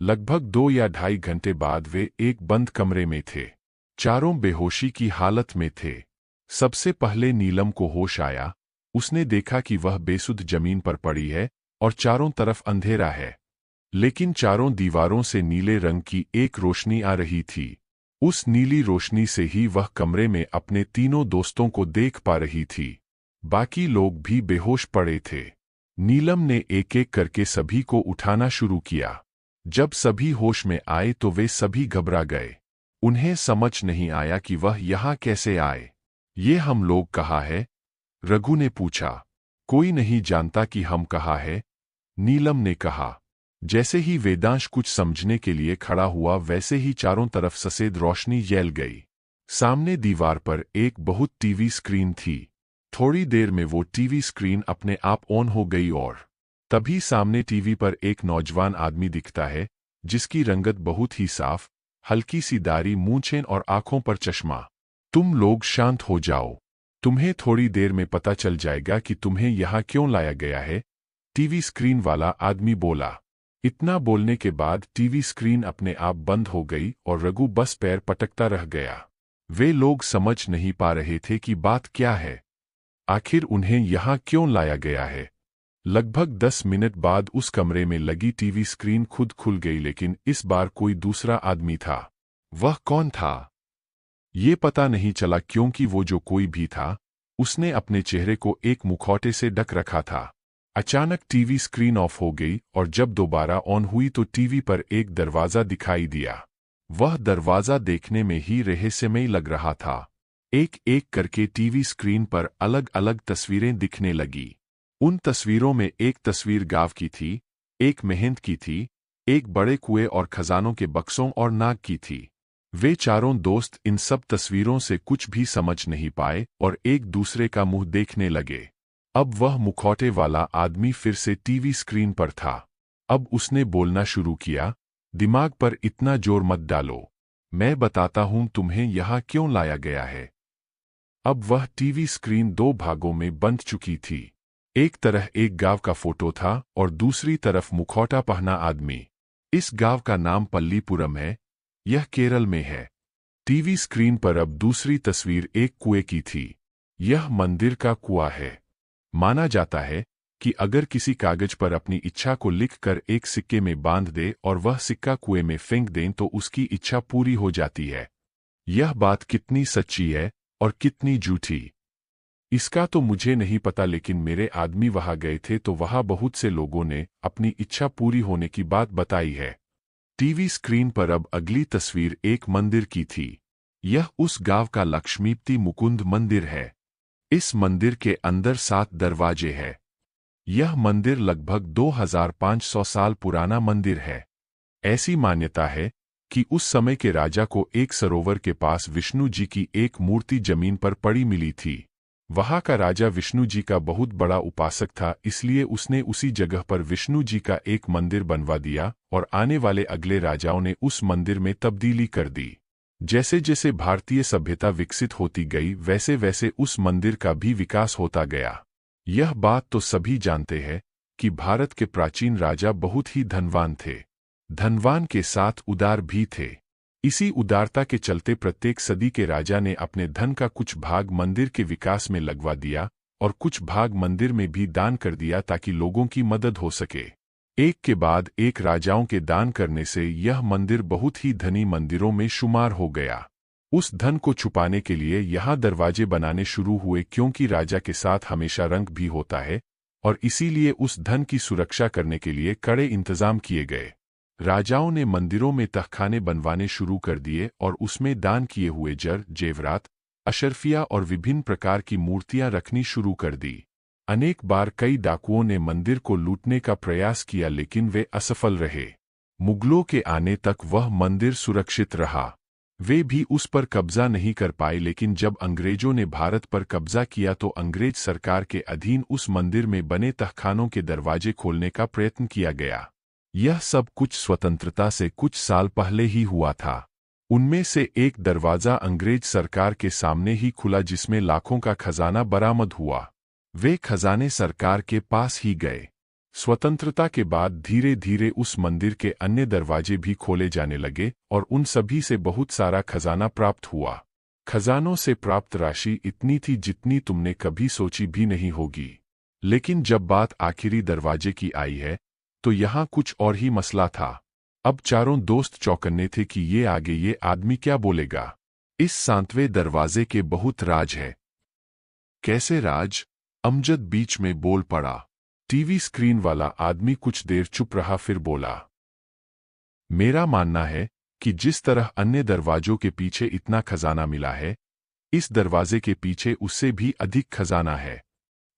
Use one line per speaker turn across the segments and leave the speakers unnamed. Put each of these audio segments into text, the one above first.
लगभग 2 या ढाई घंटे बाद वे एक बंद कमरे में थे। चारों बेहोशी की हालत में थे। सबसे पहले नीलम को होश आया। उसने देखा कि वह बेसुध जमीन पर पड़ी है और चारों तरफ अंधेरा है, लेकिन चारों दीवारों से नीले रंग की एक रोशनी आ रही थी। उस नीली रोशनी से ही वह कमरे में अपने तीनों दोस्तों को देख पा रही थी। बाकी लोग भी बेहोश पड़े थे। नीलम ने एक एक करके सभी को उठाना शुरू किया। जब सभी होश में आए तो वे सभी घबरा गए। उन्हें समझ नहीं आया कि वह यहाँ कैसे आए। ये हम लोग कहाँ है? रघु ने पूछा। कोई नहीं जानता कि हम कहाँ है, नीलम ने कहा। जैसे ही वेदांश कुछ समझने के लिए खड़ा हुआ वैसे ही चारों तरफ सफेद रोशनी जल गई। सामने दीवार पर एक बहुत टीवी स्क्रीन थी। थोड़ी देर में वो टीवी स्क्रीन अपने आप ऑन हो गई और तभी सामने टीवी पर एक नौजवान आदमी दिखता है, जिसकी रंगत बहुत ही साफ, हल्की सी दाढ़ी, मूंछें और आंखों पर चश्मा। तुम लोग शांत हो जाओ, तुम्हें थोड़ी देर में पता चल जाएगा कि तुम्हें यहाँ क्यों लाया गया है, टीवी स्क्रीन वाला आदमी बोला। इतना बोलने के बाद टीवी स्क्रीन अपने आप बंद हो गई और रघु बस पैर पटकता रह गया। वे लोग समझ नहीं पा रहे थे कि बात क्या है, आखिर उन्हें यहाँ क्यों लाया गया है। लगभग 10 मिनट बाद उस कमरे में लगी टीवी स्क्रीन खुद खुल गई, लेकिन इस बार कोई दूसरा आदमी था। वह कौन था ये पता नहीं चला, क्योंकि वो जो कोई भी था उसने अपने चेहरे को एक मुखौटे से ढक रखा था। अचानक टीवी स्क्रीन ऑफ हो गई और जब दोबारा ऑन हुई तो टीवी पर एक दरवाज़ा दिखाई दिया। वह दरवाज़ा देखने में ही रहस्यमय लग रहा था। एक एक करके टीवी स्क्रीन पर अलग अलग तस्वीरें दिखने लगी। उन तस्वीरों में एक तस्वीर गांव की थी, एक मेहंद की थी, एक बड़े कुएं और खजानों के बक्सों और नाग की थी। वे चारों दोस्त इन सब तस्वीरों से कुछ भी समझ नहीं पाए और एक दूसरे का मुंह देखने लगे। अब वह मुखौटे वाला आदमी फिर से टीवी स्क्रीन पर था। अब उसने बोलना शुरू किया, दिमाग पर इतना जोर मत डालो, मैं बताता हूं तुम्हें यहाँ क्यों लाया गया है। अब वह टीवी स्क्रीन दो भागों में बंध चुकी थी। एक तरह एक गांव का फोटो था और दूसरी तरफ मुखौटा पहना आदमी। इस गांव का नाम पल्लीपुरम है, यह केरल में है। टीवी स्क्रीन पर अब दूसरी तस्वीर एक कुएं की थी। यह मंदिर का कुआं है। माना जाता है कि अगर किसी कागज पर अपनी इच्छा को लिखकर एक सिक्के में बांध दे और वह सिक्का कुएं में फेंक दें तो उसकी इच्छा पूरी हो जाती है। यह बात कितनी सच्ची है और कितनी झूठी, इसका तो मुझे नहीं पता, लेकिन मेरे आदमी वहां गए थे तो वहां बहुत से लोगों ने अपनी इच्छा पूरी होने की बात बताई है। टीवी स्क्रीन पर अब अगली तस्वीर एक मंदिर की थी। यह उस गांव का लक्ष्मीपति मुकुंद मंदिर है। इस मंदिर के अंदर 7 दरवाजे हैं। यह मंदिर लगभग 2500 साल पुराना मंदिर है। ऐसी मान्यता है कि उस समय के राजा को एक सरोवर के पास विष्णु जी की एक मूर्ति जमीन पर पड़ी मिली थी। वहां का राजा विष्णु जी का बहुत बड़ा उपासक था, इसलिए उसने उसी जगह पर विष्णु जी का एक मंदिर बनवा दिया और आने वाले अगले राजाओं ने उस मंदिर में तब्दीली कर दी। जैसे जैसे भारतीय सभ्यता विकसित होती गई वैसे वैसे उस मंदिर का भी विकास होता गया। यह बात तो सभी जानते हैं कि भारत के प्राचीन राजा बहुत ही धनवान थे। धनवान के साथ उदार भी थे। इसी उदारता के चलते प्रत्येक सदी के राजा ने अपने धन का कुछ भाग मंदिर के विकास में लगवा दिया और कुछ भाग मंदिर में भी दान कर दिया ताकि लोगों की मदद हो सके। एक के बाद एक राजाओं के दान करने से यह मंदिर बहुत ही धनी मंदिरों में शुमार हो गया। उस धन को छुपाने के लिए यहाँ दरवाजे बनाने शुरू हुए, क्योंकि राजा के साथ हमेशा रंक भी होता है और इसीलिए उस धन की सुरक्षा करने के लिए कड़े इंतजाम किए गए। राजाओं ने मंदिरों में तहखाने बनवाने शुरू कर दिए और उसमें दान किए हुए जर, जेवरात, अशर्फिया और विभिन्न प्रकार की मूर्तियां रखनी शुरू कर दी। अनेक बार कई डाकुओं ने मंदिर को लूटने का प्रयास किया, लेकिन वे असफल रहे। मुगलों के आने तक वह मंदिर सुरक्षित रहा। वे भी उस पर कब्जा नहीं कर पाए, लेकिन जब अंग्रेजों ने भारत पर कब्जा किया तो अंग्रेज सरकार के अधीन उस मंदिर में बने तहखानों के दरवाजे खोलने का प्रयत्न किया गया। यह सब कुछ स्वतंत्रता से कुछ साल पहले ही हुआ था। उनमें से एक दरवाज़ा अंग्रेज सरकार के सामने ही खुला, जिसमें लाखों का खजाना बरामद हुआ। वे खजाने सरकार के पास ही गए। स्वतंत्रता के बाद धीरे धीरे उस मंदिर के अन्य दरवाजे भी खोले जाने लगे और उन सभी से बहुत सारा खजाना प्राप्त हुआ। खजानों से प्राप्त राशि इतनी थी जितनी तुमने कभी सोची भी नहीं होगी। लेकिन जब बात आखिरी दरवाजे की आई है तो यहाँ कुछ और ही मसला था। अब चारों दोस्त चौकन्ने थे कि ये आगे ये आदमी क्या बोलेगा। इस 7वें दरवाजे के बहुत राज है। कैसे राज? अमजद बीच में बोल पड़ा। टीवी स्क्रीन वाला आदमी कुछ देर चुप रहा, फिर बोला, मेरा मानना है कि जिस तरह अन्य दरवाजों के पीछे इतना खजाना मिला है, इस दरवाजे के पीछे उससे भी अधिक खजाना है।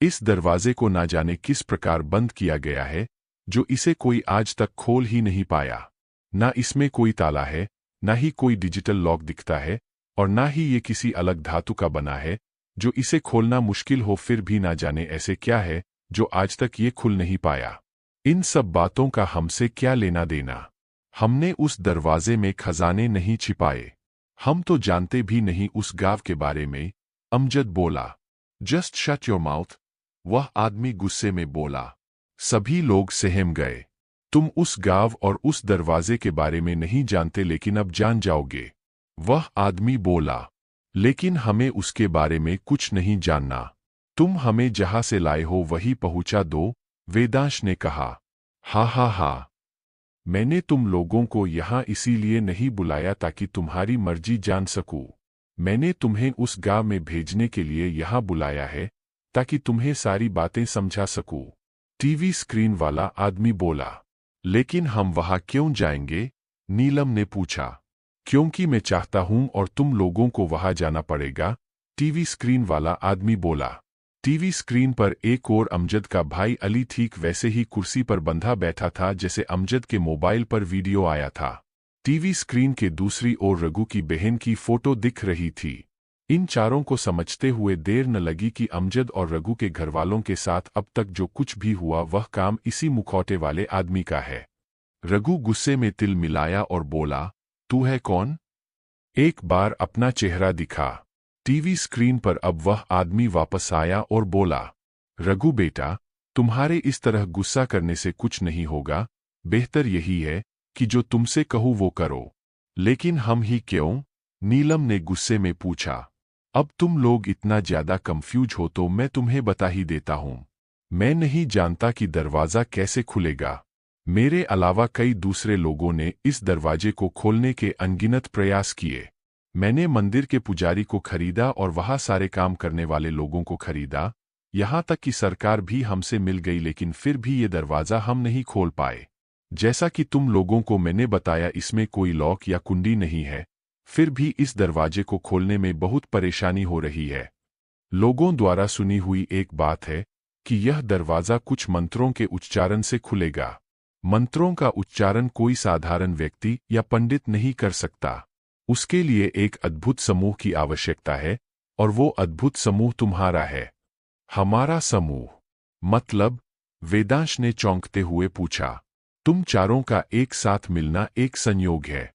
इस दरवाजे को ना जाने किस प्रकार बंद किया गया है, जो इसे कोई आज तक खोल ही नहीं पाया। ना इसमें कोई ताला है, ना ही कोई डिजिटल लॉक दिखता है, और ना ही ये किसी अलग धातु का बना है जो इसे खोलना मुश्किल हो। फिर भी ना जाने ऐसे क्या है जो आज तक ये खुल नहीं पाया। इन सब बातों का हमसे क्या लेना देना? हमने उस दरवाजे में खजाने नहीं छिपाए। हम तो जानते भी नहीं उस गांव के बारे में। अमजद बोला। जस्ट शट योर माउथ, वह आदमी गुस्से में बोला। सभी लोग सहम गए। तुम उस गांव और उस दरवाजे के बारे में नहीं जानते, लेकिन अब जान जाओगे, वह आदमी बोला। लेकिन हमें उसके बारे में कुछ नहीं जानना। तुम हमें जहां से लाए हो वही पहुंचा दो, वेदांश ने कहा। हा हा हा, मैंने तुम लोगों को यहां इसीलिए नहीं बुलाया ताकि तुम्हारी मर्जी जान सकूं। मैंने तुम्हें उस गांव में भेजने के लिए यहां बुलाया है ताकि तुम्हें सारी बातें समझा सकूं। टीवी स्क्रीन वाला आदमी बोला। लेकिन हम वहां क्यों जाएंगे? नीलम ने पूछा। क्योंकि मैं चाहता हूं और तुम लोगों को वहां जाना पड़ेगा, टीवी स्क्रीन वाला आदमी बोला। टीवी स्क्रीन पर एक और अमजद का भाई अली ठीक वैसे ही कुर्सी पर बंधा बैठा था जैसे अमजद के मोबाइल पर वीडियो आया था। टीवी स्क्रीन के दूसरी ओर रघु की बहन की फोटो दिख रही थी। इन चारों को समझते हुए देर न लगी कि अमजद और रघु के घरवालों के साथ अब तक जो कुछ भी हुआ वह काम इसी मुखौटे वाले आदमी का है। रघु गुस्से में तिल मिलाया और बोला, तू है कौन? एक बार अपना चेहरा दिखा। टीवी स्क्रीन पर अब वह आदमी वापस आया और बोला, रघु बेटा, तुम्हारे इस तरह गुस्सा करने से कुछ नहीं होगा। बेहतर यही है कि जो तुमसे कहूं वो करो। लेकिन हम ही क्यों? नीलम ने गुस्से में पूछा। अब तुम लोग इतना ज्यादा कंफ्यूज हो तो मैं तुम्हें बता ही देता हूं। मैं नहीं जानता कि दरवाजा कैसे खुलेगा। मेरे अलावा कई दूसरे लोगों ने इस दरवाजे को खोलने के अनगिनत प्रयास किए। मैंने मंदिर के पुजारी को खरीदा और वहां सारे काम करने वाले लोगों को खरीदा। यहां तक कि सरकार भी हमसे मिल गई, लेकिन फिर भी ये दरवाजा हम नहीं खोल पाए। जैसा कि तुम लोगों को मैंने बताया, इसमें कोई लॉक या कुंडी नहीं है। फिर भी इस दरवाजे को खोलने में बहुत परेशानी हो रही है। लोगों द्वारा सुनी हुई एक बात है कि यह दरवाजा कुछ मंत्रों के उच्चारण से खुलेगा। मंत्रों का उच्चारण कोई साधारण व्यक्ति या पंडित नहीं कर सकता। उसके लिए एक अद्भुत समूह की आवश्यकता है, और वो अद्भुत समूह तुम्हारा है। हमारा समूह? मतलब? वेदांश ने चौंकते हुए पूछा। तुम चारों का एक साथ मिलना एक संयोग है।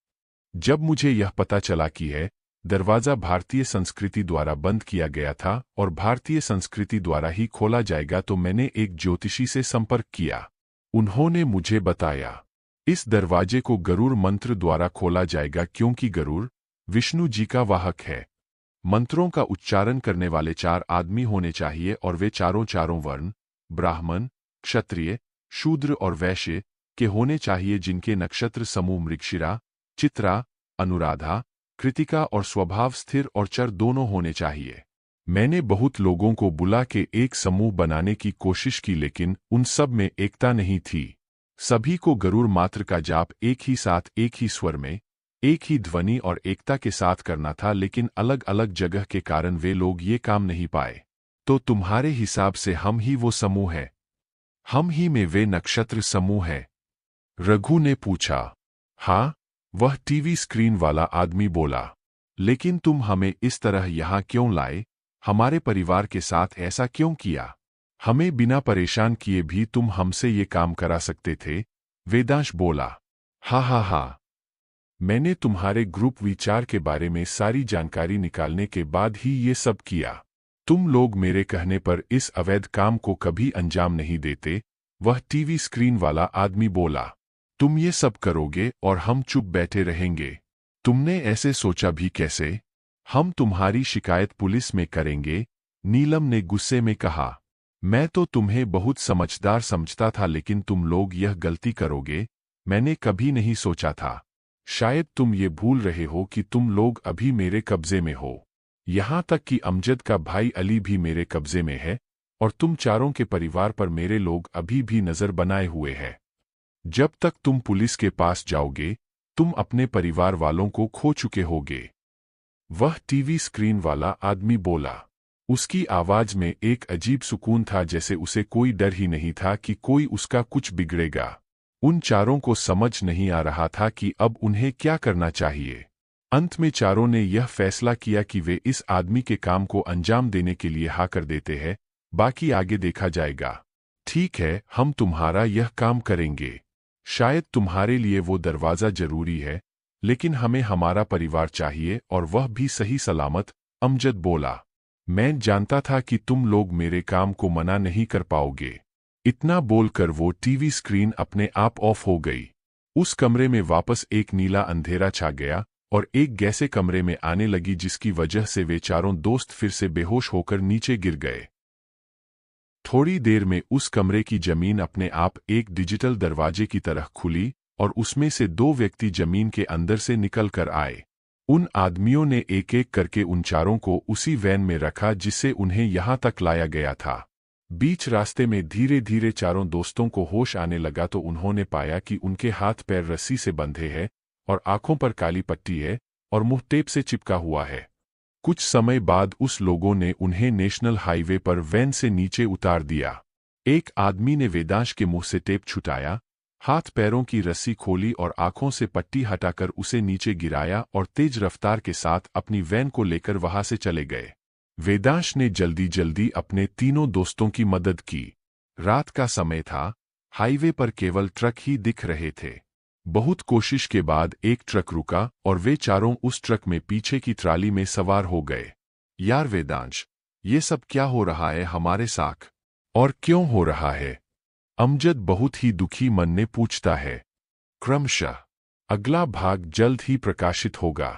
जब मुझे यह पता चला कि है दरवाजा भारतीय संस्कृति द्वारा बंद किया गया था और भारतीय संस्कृति द्वारा ही खोला जाएगा, तो मैंने एक ज्योतिषी से संपर्क किया। उन्होंने मुझे बताया इस दरवाजे को गरुड़ मंत्र द्वारा खोला जाएगा, क्योंकि गरुड़ विष्णु जी का वाहक है। मंत्रों का उच्चारण करने वाले 4 आदमी होने चाहिए, और वे चारों वर्ण ब्राह्मण, क्षत्रिय, शूद्र और वैश्य के होने चाहिए, जिनके नक्षत्र समूह मृगशिरा, चित्रा, अनुराधा, कृतिका और स्वभाव स्थिर और चर दोनों होने चाहिए। मैंने बहुत लोगों को बुला के एक समूह बनाने की कोशिश की, लेकिन उन सब में एकता नहीं थी। सभी को गरुड़ मात्र का जाप एक ही साथ, एक ही स्वर में, एक ही ध्वनि और एकता के साथ करना था, लेकिन अलग अलग जगह के कारण वे लोग ये काम नहीं पाए। तो तुम्हारे हिसाब से हम ही वो समूह है? हम ही में वे नक्षत्र समूह है? रघु ने पूछा। हाँ, वह टीवी स्क्रीन वाला आदमी बोला। लेकिन तुम हमें इस तरह यहां क्यों लाए? हमारे परिवार के साथ ऐसा क्यों किया? हमें बिना परेशान किए भी तुम हमसे ये काम करा सकते थे। वेदांश बोला। हा हा हा, मैंने तुम्हारे ग्रुप विचार के बारे में सारी जानकारी निकालने के बाद ही ये सब किया। तुम लोग मेरे कहने पर इस अवैध काम को कभी अंजाम नहीं देते, वह टीवी स्क्रीन वाला आदमी बोला, तुम ये सब करोगे और हम चुप बैठे रहेंगे? तुमने ऐसे सोचा भी कैसे? हम तुम्हारी शिकायत पुलिस में करेंगे, नीलम ने गुस्से में कहा। मैं तो तुम्हें बहुत समझदार समझता था, लेकिन तुम लोग यह गलती करोगे, मैंने कभी नहीं सोचा था। शायद तुम ये भूल रहे हो कि तुम लोग अभी मेरे कब्जे में हो। यहाँ तक कि अमजद का भाई अली भी मेरे कब्जे में है, और तुम चारों के परिवार पर मेरे लोग अभी भी नजर बनाए हुए हैं। जब तक तुम पुलिस के पास जाओगे, तुम अपने परिवार वालों को खो चुके होगे। वह टीवी स्क्रीन वाला आदमी बोला। उसकी आवाज में एक अजीब सुकून था, जैसे उसे कोई डर ही नहीं था कि कोई उसका कुछ बिगड़ेगा। उन चारों को समझ नहीं आ रहा था कि अब उन्हें क्या करना चाहिए। अंत में चारों ने यह फैसला किया कि वे इस आदमी के काम को अंजाम देने के लिए हाँ कर देते हैं, बाकी आगे देखा जाएगा। ठीक है, हम तुम्हारा यह काम करेंगे। शायद तुम्हारे लिए वो दरवाज़ा जरूरी है, लेकिन हमें हमारा परिवार चाहिए, और वह भी सही सलामत, अमजद बोला। मैं जानता था कि तुम लोग मेरे काम को मना नहीं कर पाओगे। इतना बोलकर वो टीवी स्क्रीन अपने आप ऑफ हो गई। उस कमरे में वापस एक नीला अंधेरा छा गया, और एक गैसे कमरे में आने लगी, जिसकी वजह से वे चारों दोस्त फिर से बेहोश होकर नीचे गिर गए। थोड़ी देर में उस कमरे की जमीन अपने आप एक डिजिटल दरवाजे की तरह खुली, और उसमें से दो व्यक्ति जमीन के अंदर से निकल कर आए। उन आदमियों ने एक एक करके उन चारों को उसी वैन में रखा जिससे उन्हें यहां तक लाया गया था। बीच रास्ते में धीरे धीरे चारों दोस्तों को होश आने लगा तो उन्होंने पाया कि उनके हाथ पैर रस्सी से बंधे हैं, और आंखों पर काली पट्टी है, और मुंह टेप से चिपका हुआ है। कुछ समय बाद उस लोगों ने उन्हें नेशनल हाईवे पर वैन से नीचे उतार दिया। एक आदमी ने वेदांश के मुंह से टेप छुटाया, हाथ पैरों की रस्सी खोली और आंखों से पट्टी हटाकर उसे नीचे गिराया, और तेज रफ्तार के साथ अपनी वैन को लेकर वहां से चले गए। वेदांश ने जल्दी जल्दी अपने तीनों दोस्तों की मदद की। रात का समय था, हाईवे पर केवल ट्रक ही दिख रहे थे। बहुत कोशिश के बाद एक ट्रक रुका, और वे चारों उस ट्रक में पीछे की ट्राली में सवार हो गए। यार वेदांश, ये सब क्या हो रहा है हमारे साथ? और क्यों हो रहा है? अमजद बहुत ही दुखी मन ने पूछता है। क्रमशः अगला भाग जल्द ही प्रकाशित होगा।